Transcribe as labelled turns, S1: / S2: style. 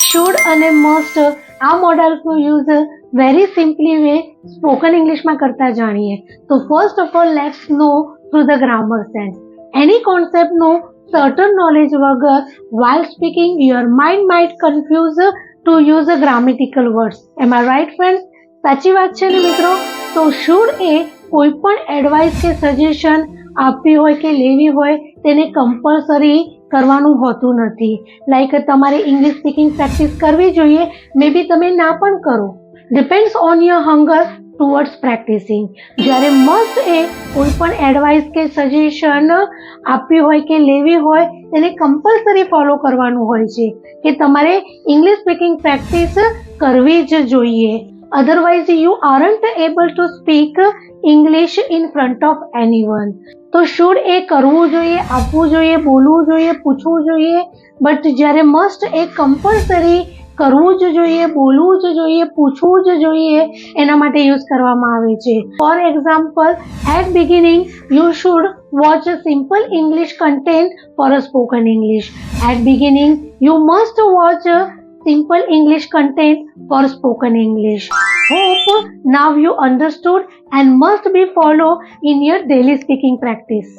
S1: Should અને must આ મોડલ્સનો use very simply way spoken ઇંગ્લિશમાં કરતા જાણીએ. તો first of all let's know through the grammar sense. Any કોન્સેપ્ટનો સર્ટન નોલેજ વગર while speaking your mind might confuse to use a grammatical words. Am I right friends? સાચી વાત છે ને મિત્રો. તો શુડ એ કોઈ પણ એડવાઇસ કે સજેશન આપવી હોય કે લેવી હોય તેને કમ્પલસરી કરવાનું હોતું નથી. લાઈક તમારે ઇંગ્લિશ સ્પીકિંગ પ્રેક્ટિસ કરવી જોઈએ, મે બી તમે ના પણ કરો. Depends on your hunger towards practising. જ્યારે મસ્ટ એ કોઈ પણ એડવાઇસ કે સજેશન આપવી હોય કે લેવી હોય તેને કમ્પલસરી ફોલો કરવાનું હોય છે કે તમારે ઇંગ્લિશ સ્પીકિંગ પ્રેક્ટિસ કરવી જ જોઈએ. Otherwise you aren't able to speak English in front of anyone. તો શુડ એ કરવું જોઈએ, આપવું જોઈએ, બોલવું જોઈએ, પૂછવું જોઈએ. બટ જ્યારે મસ્ટ એ કમ્પલસરી કરવું જ જોઈએ, બોલવું જ જોઈએ, પૂછવું જ જોઈએ એના માટે યુઝ કરવામાં આવે છે. For example, at beginning you should watch simple English content for a spoken English. At beginning you must watch simple English content for spoken English. Hope now you understood and must be followed in your daily speaking practice.